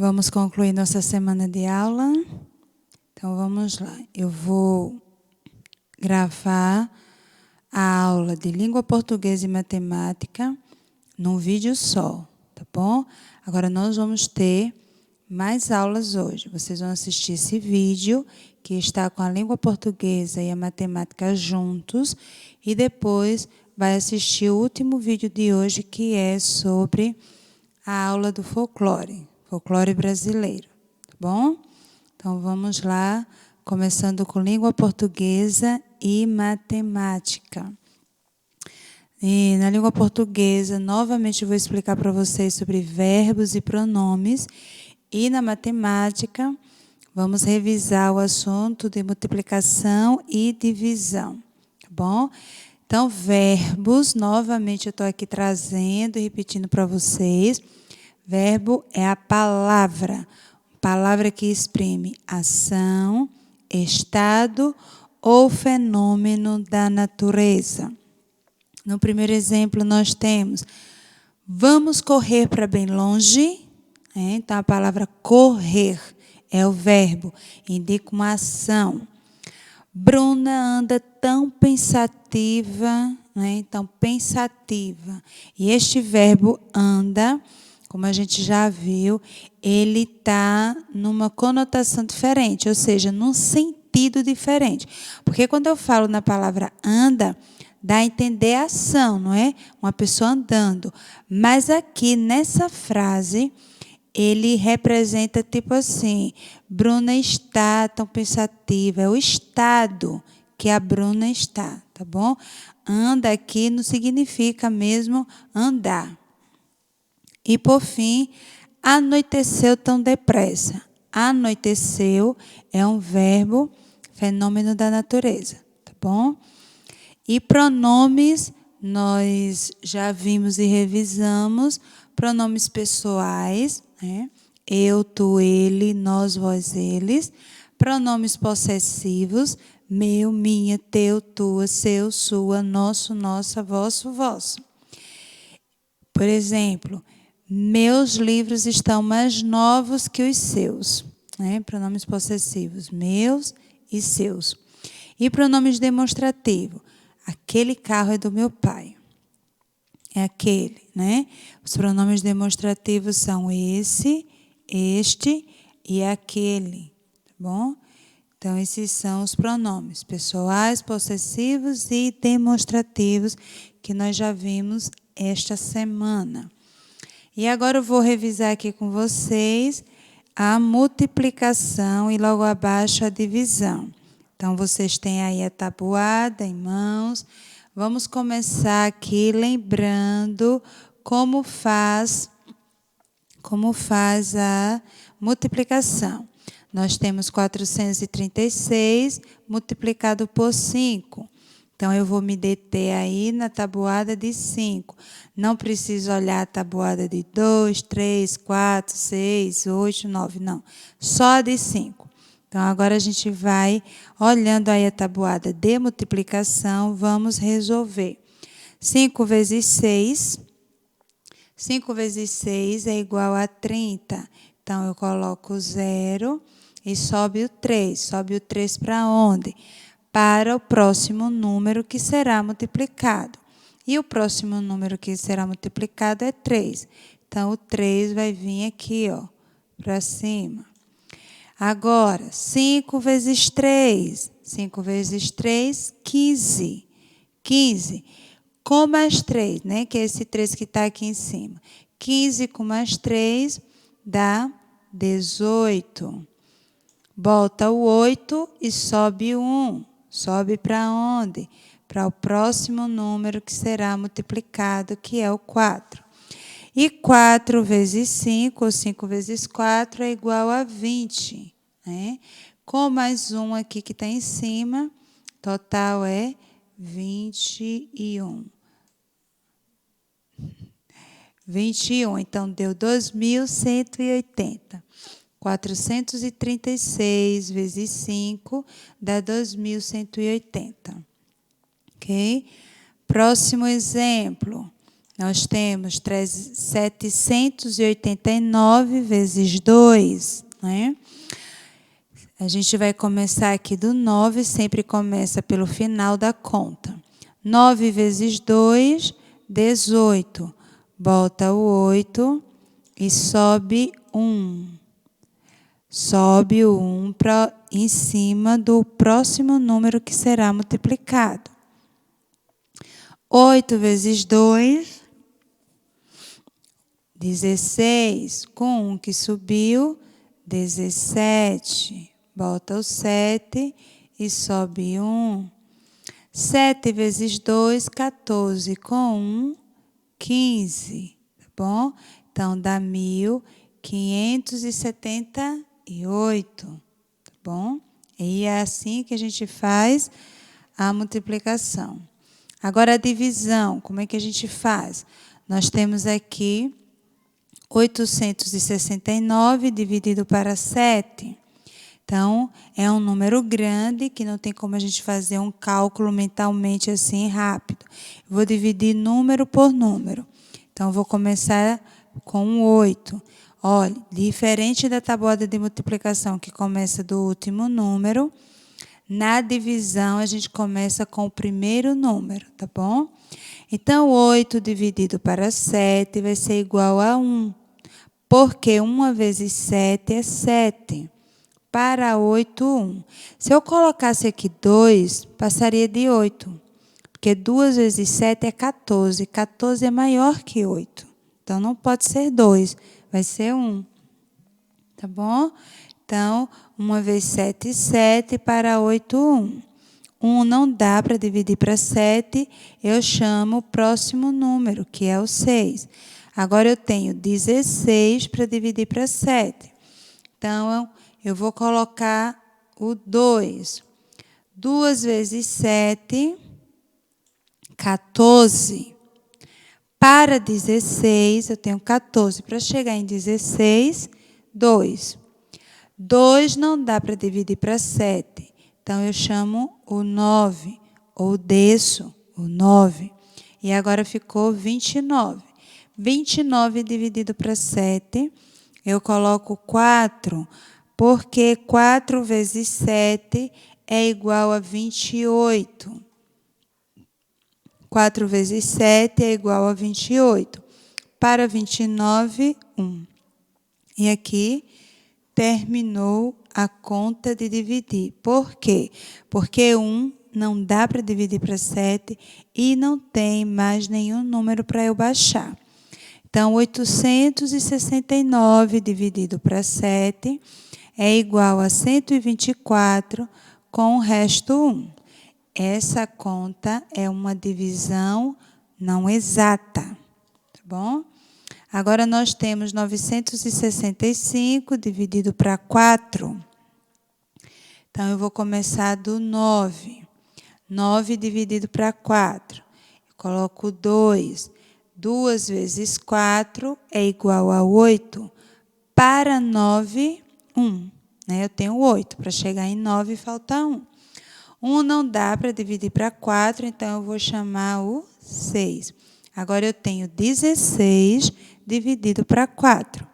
Vamos concluir nossa semana de aula. Então, vamos lá. Eu vou gravar a aula de língua portuguesa e matemática num vídeo só, tá bom? Agora, nós vamos ter mais aulas hoje. Vocês vão assistir esse vídeo, que está com a língua portuguesa e a matemática juntos, e depois vai assistir o último vídeo de hoje, que é sobre a aula do folclore brasileiro, tá bom? Então, vamos lá, começando com língua portuguesa e matemática. E na língua portuguesa, novamente eu vou explicar para vocês sobre verbos e pronomes. E na matemática, vamos revisar o assunto de multiplicação e divisão, tá bom? Então, verbos, novamente eu estou aqui trazendo e repetindo para vocês. Verbo é a palavra que exprime ação, estado ou fenômeno da natureza. No primeiro exemplo, nós temos: vamos correr para bem longe. Então, a palavra correr é o verbo, indica uma ação. Bruna anda tão pensativa, então pensativa. E este verbo anda, como a gente já viu, ele está numa conotação diferente, ou seja, num sentido diferente. Porque quando eu falo na palavra anda, dá a entender a ação, não é? Uma pessoa andando. Mas aqui, nessa frase, ele representa tipo assim: Bruna está tão pensativa. É o estado que a Bruna está, tá bom? Anda aqui não significa mesmo andar. E por fim, anoiteceu tão depressa. Anoiteceu é um verbo, fenômeno da natureza, tá bom? E pronomes, nós já vimos e revisamos. Pronomes pessoais, eu, tu, ele, nós, vós, eles. Pronomes possessivos, meu, minha, teu, tua, seu, sua, nosso, nossa, vosso, vosso. Por exemplo, meus livros estão mais novos que os seus. Pronomes possessivos, meus e seus. E pronomes demonstrativos, aquele carro é do meu pai. É aquele, Os pronomes demonstrativos são esse, este e aquele, tá bom? Então, esses são os pronomes pessoais, possessivos e demonstrativos que nós já vimos esta semana. E agora eu vou revisar aqui com vocês a multiplicação e logo abaixo a divisão. Então, vocês têm aí a tabuada em mãos. Vamos começar aqui lembrando como faz a multiplicação. Nós temos 436 multiplicado por 5. Então, eu vou me deter aí na tabuada de 5. Não preciso olhar a tabuada de 2, 3, 4, 6, 8, 9, não. Só a de 5. Então, agora a gente vai olhando aí a tabuada de multiplicação, vamos resolver. 5 vezes 6. 5 vezes 6 é igual a 30. Então, eu coloco 0 e sobe o 3. Sobe o 3 para onde? Para o próximo número que será multiplicado. E o próximo número que será multiplicado é 3. Então, o 3 vai vir aqui, para cima. Agora, 5 vezes 3. 5 vezes 3, 15. 15. Com mais 3, que é esse 3 que está aqui em cima. 15 com mais 3 dá 18. Volta o 8 e sobe o 1. Sobe para onde? Para o próximo número que será multiplicado, que é o 4. E 4 vezes 5, ou 5 vezes 4, é igual a 20. Com mais 1 aqui que está em cima, total é 21. 21, então deu 2.180. 436 vezes 5 dá 2.180. Ok? Próximo exemplo. nós temos 789 vezes 2, né? A gente vai começar aqui do 9, sempre começa pelo final da conta. 9 vezes 2, 18. Bota o 8 e sobe 1. Sobe o 1 em cima do próximo número que será multiplicado. 8 vezes 2, 16. Com 1 que subiu, 17. Bota o 7 e sobe 1. 7 vezes 2, 14. Com 1, 15. Tá bom? Então, dá 1.578. Tá bom? E é assim que a gente faz a multiplicação. Agora, a divisão. Como é que a gente faz? Nós temos aqui 869 dividido para 7. Então, é um número grande que não tem como a gente fazer um cálculo mentalmente assim rápido. Vou dividir número por número. Então, vou começar com o 8. Olha, diferente da tabuada de multiplicação que começa do último número, na divisão a gente começa com o primeiro número, tá bom? Então, 8 dividido para 7 vai ser igual a 1. Porque 1 vezes 7 é 7. Para 8, 1. Se eu colocasse aqui 2, passaria de 8. Porque 2 vezes 7 é 14. 14 é maior que 8. Então, não pode ser 2, vai ser 1. Tá bom? Então, 1 vezes 7, 7. Para 8, 1. 1 não dá para dividir para 7. Eu chamo o próximo número, que é o 6. Agora, eu tenho 16 para dividir para 7. Então, eu vou colocar o 2. 2 vezes 7, 14. Para 16, eu tenho 14. Para chegar em 16, 2. 2 não dá para dividir para 7. Então, eu chamo o 9, ou desço o 9. E agora ficou 29. 29 dividido para 7, eu coloco 4. Porque 4 vezes 7 é igual a 28. 4 vezes 7 é igual a 28. Para 29, 1. E aqui terminou a conta de dividir. Por quê? Porque 1 não dá para dividir para 7 e não tem mais nenhum número para eu baixar. Então, 869 dividido para 7 é igual a 124 com o resto 1. Essa conta é uma divisão não exata, tá bom? Agora, nós temos 965 dividido para 4. Então, eu vou começar do 9. 9 dividido para 4. Eu coloco 2. 2 vezes 4 é igual a 8. Para 9, 1. Né? Eu tenho 8. Para chegar em 9, falta 1. 1 não dá para dividir para 4, então eu vou chamar o 6. Agora, eu tenho 16 dividido para 4.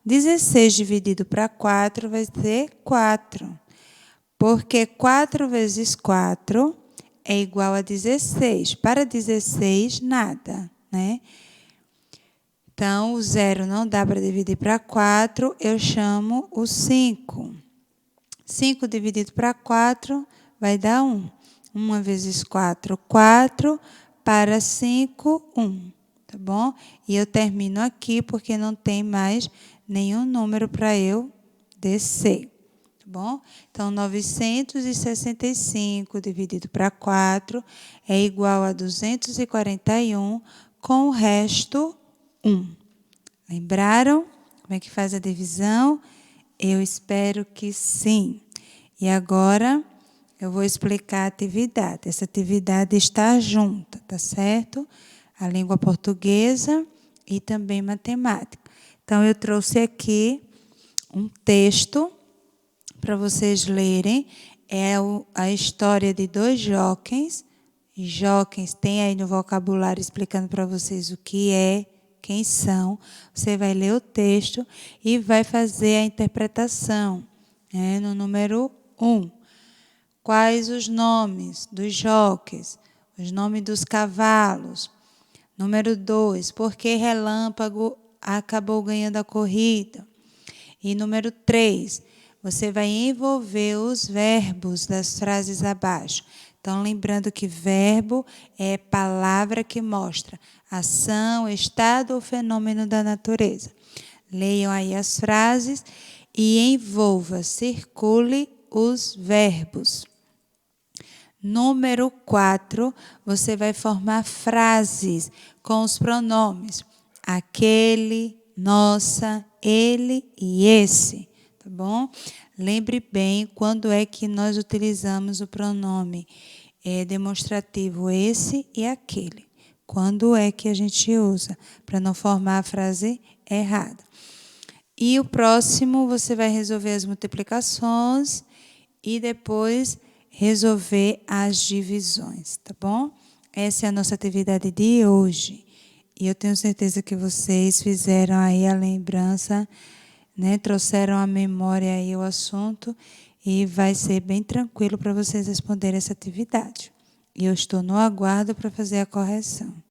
16 dividido para 4 vai ser 4. Porque 4 vezes 4 é igual a 16. Para 16, nada, né? Então, o 0 não dá para dividir para 4, eu chamo o 5. 5 dividido para 4 vai dar 1. 1 vezes 4, 4. Para 5, 1. Tá bom? E eu termino aqui porque não tem mais nenhum número para eu descer. Tá bom? Então, 965 dividido para 4 é igual a 241 com o resto 1. Lembraram como é que faz a divisão? Eu espero que sim. E agora eu vou explicar a atividade. Essa atividade está junta, tá certo? A língua portuguesa e também matemática. Então, eu trouxe aqui um texto para vocês lerem. É a história de 2 jockeys e Jóquens tem aí no vocabulário explicando para vocês o que é, quem são. Você vai ler o texto e vai fazer a interpretação. No número 1. Quais os nomes dos jockeys? Os nomes dos cavalos. Número 2. Por que Relâmpago acabou ganhando a corrida? E número 3. Você vai envolver os verbos das frases abaixo. Então, lembrando que verbo é palavra que mostra ação, estado ou fenômeno da natureza. Leiam aí as frases e envolva, circule os verbos. Número 4, você vai formar frases com os pronomes aquele, nossa, ele e esse, tá bom? Lembre bem quando é que nós utilizamos o pronome demonstrativo esse e aquele. Quando é que a gente usa, para não formar a frase errada. E o próximo, você vai resolver as multiplicações e depois resolver as divisões, tá bom? Essa é a nossa atividade de hoje. E eu tenho certeza que vocês fizeram aí a lembrança, né? Trouxeram à memória aí o assunto e vai ser bem tranquilo para vocês responderem essa atividade. E eu estou no aguardo para fazer a correção.